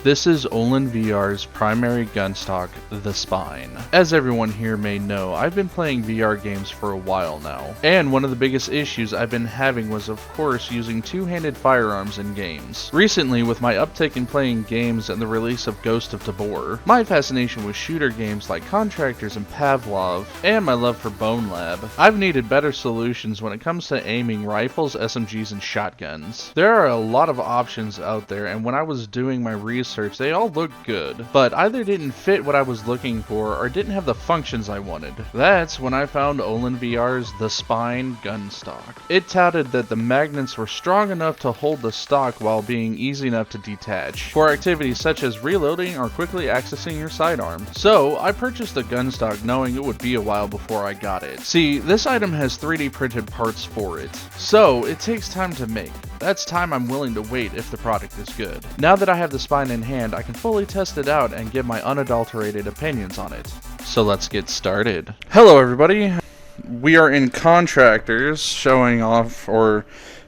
This is Olen VR's primary gunstock, the Spine. As everyone here may know, I've been playing VR games for a while now, and one of the biggest issues I've been having was of course using two-handed firearms in games. Recently, with my uptick in playing games and the release of Ghost of Tabor, my fascination with shooter games like Contractors and Pavlov, and my love for Bone Lab, I've needed better solutions when it comes to aiming rifles, SMGs, and shotguns. There are a lot of options out there, and when I was doing my research, they all looked good, but either didn't fit what I was looking for or didn't have the functions I wanted. That's when I found Olen VR's The Spine Gunstock. It touted that the magnets were strong enough to hold the stock while being easy enough to detach for activities such as reloading or quickly accessing your sidearm. So I purchased the Gunstock knowing it would be a while before I got it. See, this item has 3D printed parts for it, so it takes time to make. That's time I'm willing to wait if the product is good. Now that I have the Spine in hand, I can fully test it out and give my unadulterated opinions on it. So let's get started. Hello everybody, we are in Contractors showing off or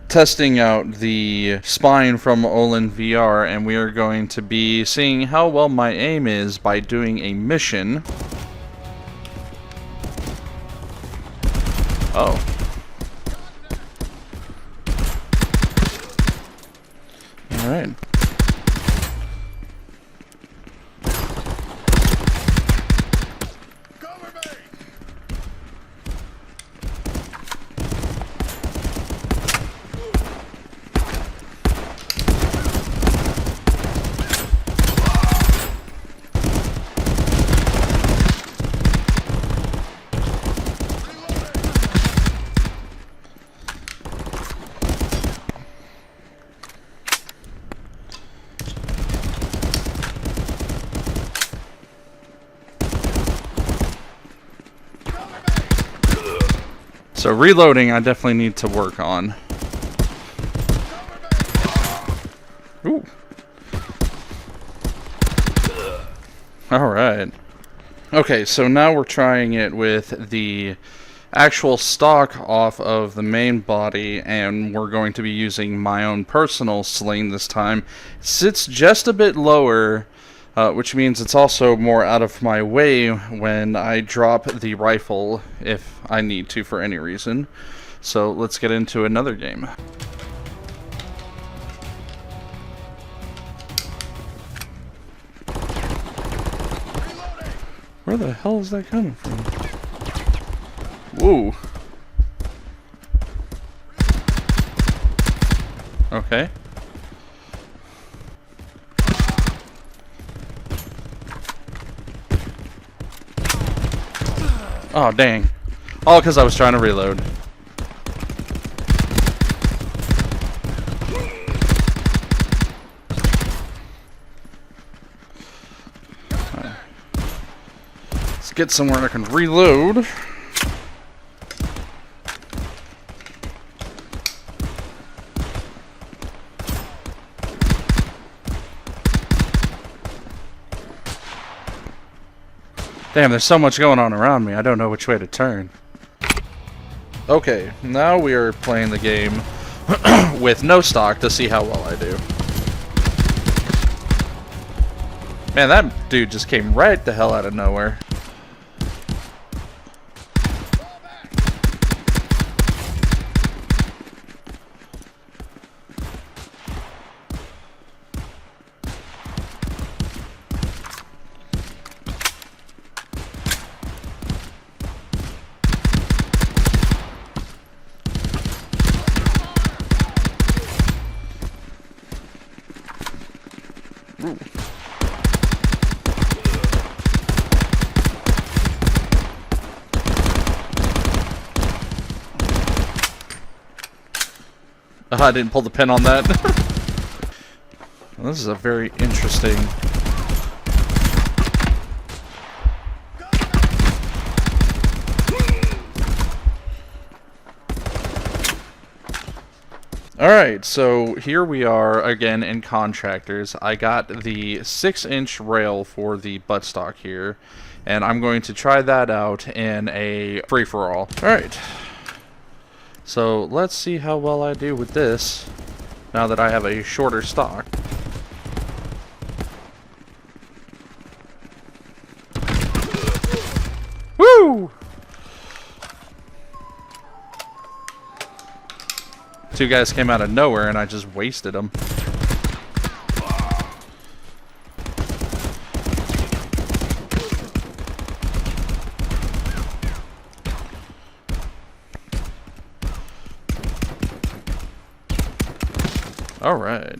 testing out the Spine from Olen VR, and we are going to be seeing how well my aim is by doing a mission. Oh. Alright. So reloading I definitely need to work on. Ooh. Alright. Okay, so now we're trying it with the actual stock off of the main body, and we're going to be using my own personal sling this time. It sits just a bit lower, which means it's also more out of my way when I drop the rifle if I need to for any reason. So let's get into another game. Where the hell is that coming from? Whoa. Okay. Oh, dang. All because I was trying to reload. Right. Let's get somewhere I can reload. Damn, there's so much going on around me, I don't know which way to turn. Okay, now we are playing the game with no stock to see how well I do. Man, that dude just came right the hell out of nowhere. Ooh. I didn't pull the pin on that. Well, this is a very interesting... Alright, so here we are again in Contractors. I got the 6-inch rail for the buttstock here, and I'm going to try that out in a free-for-all. Alright, so let's see how well I do with this now that I have a shorter stock. Two guys came out of nowhere and I just wasted them. All right.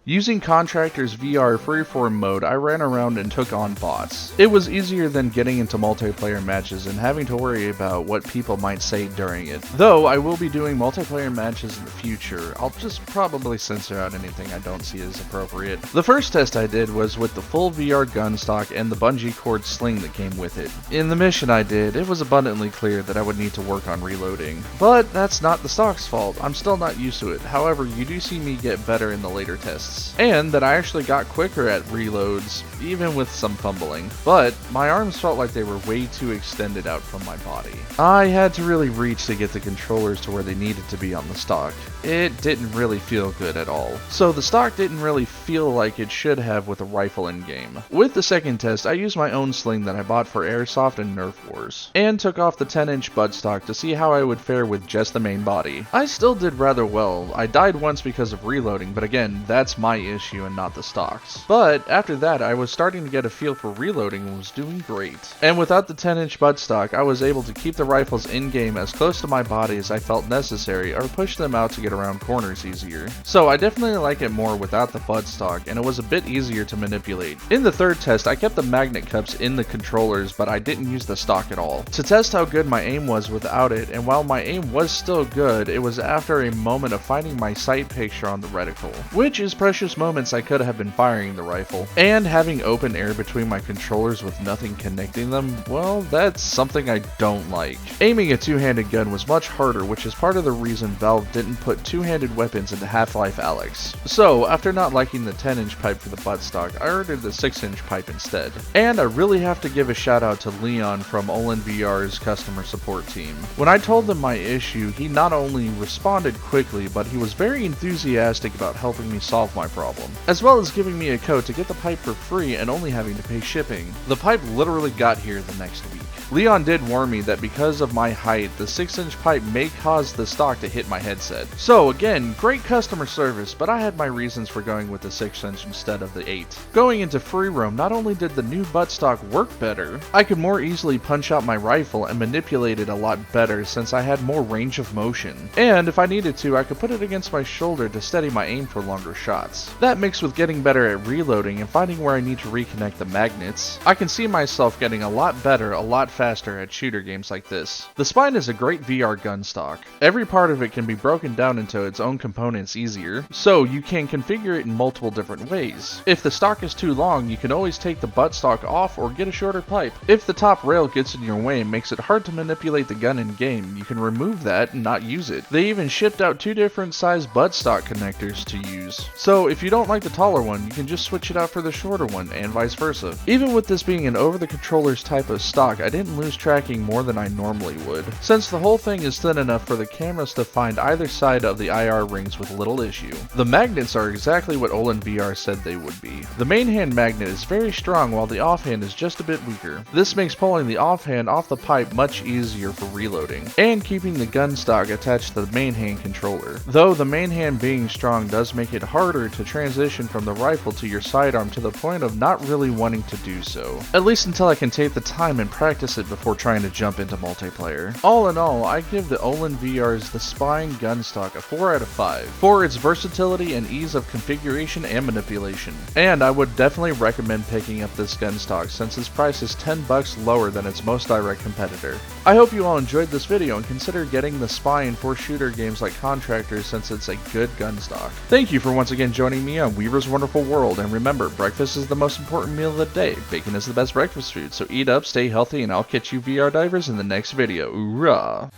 Using Contractors VR freeform mode, I ran around and took on bots. It was easier than getting into multiplayer matches and having to worry about what people might say during it. Though I will be doing multiplayer matches in the future, I'll just probably censor out anything I don't see as appropriate. The first test I did was with the full VR Gunstock and the bungee cord sling that came with it. In the mission I did, it was abundantly clear that I would need to work on reloading. But that's not the stock's fault, I'm still not used to it. However, you do see me get better in the later tests. And that I actually got quicker at reloads, even with some fumbling. But my arms felt like they were way too extended out from my body. I had to really reach to get the controllers to where they needed to be on the stock. It didn't really feel good at all. So the stock didn't really feel like it should have with a rifle in game. With the second test, I used my own sling that I bought for Airsoft and Nerf Wars, and took off the 10-inch buttstock to see how I would fare with just the main body. I still did rather well. I died once because of reloading, but again, that's my issue and not the stock's. But after that, I was starting to get a feel for reloading and was doing great. And without the 10-inch buttstock, I was able to keep the rifles in-game as close to my body as I felt necessary, or push them out to get around corners easier. So I definitely like it more without the buttstock, and it was a bit easier to manipulate. In the third test, I kept the magnet cups in the controllers, but I didn't use the stock at all, to test how good my aim was without it, and while my aim was still good, it was after a moment of finding my sight picture on the reticle, which is precious moments I could have been firing the rifle. And having open air between my controllers with nothing connecting them, well, that's something I don't like. Aiming a two-handed gun was much harder, which is part of the reason Valve didn't put two-handed weapons into Half-Life Alyx. So, after not liking the 10-inch pipe for the buttstock, I ordered the 6-inch pipe instead. And I really have to give a shout out to Leon from Olen VR's customer support team. When I told him my issue, he not only responded quickly, but he was very enthusiastic about helping me solve my problem, as well as giving me a code to get the pipe for free and only having to pay shipping. The pipe literally got here the next week. Leon did warn me that because of my height, the 6-inch pipe may cause the stock to hit my headset. So again, great customer service, but I had my reasons for going with the 6-inch instead of the 8. Going into free roam, not only did the new buttstock work better, I could more easily punch out my rifle and manipulate it a lot better since I had more range of motion. And if I needed to, I could put it against my shoulder to steady my aim for longer shots. That mixed with getting better at reloading and finding where I need to reconnect the magnets, I can see myself getting a lot better, a lot faster at shooter games like this. The spine is a great VR gun stock. Every part of it can be broken down into its own components easier, so you can configure it in multiple different ways. If the stock is too long, you can always take the buttstock off or get a shorter pipe. If the top rail gets in your way and makes it hard to manipulate the gun in game, you can remove that and not use it. They even shipped out 2 different size buttstock connectors to use. So if you don't like the taller one, you can just switch it out for the shorter one, and vice versa. Even with this being an over-the-controllers type of stock, I didn't lose tracking more than I normally would, since the whole thing is thin enough for the cameras to find either side of the IR rings with little issue. The magnets are exactly what Olen VR said they would be. The main hand magnet is very strong while the offhand is just a bit weaker. This makes pulling the offhand off the pipe much easier for reloading, and keeping the gun stock attached to the main hand controller. Though the main hand being strong does make it harder to transition from the rifle to your sidearm to the point of not really wanting to do so. At least until I can take the time and practice it before trying to jump into multiplayer. All in all, I give the Olen VR's The Spine Gunstock a 4 out of 5 for its versatility and ease of configuration and manipulation. And I would definitely recommend picking up this gunstock since its price is $10 lower than its most direct competitor. I hope you all enjoyed this video and consider getting the Spine for shooter games like Contractors since it's a good gunstock. Thank you for once again joining me on Weaver's Wonderful World, and remember, breakfast is the most important meal of the day. Bacon is the best breakfast food, so eat up, stay healthy, and I'll catch you VR divers in the next video. Hoorah!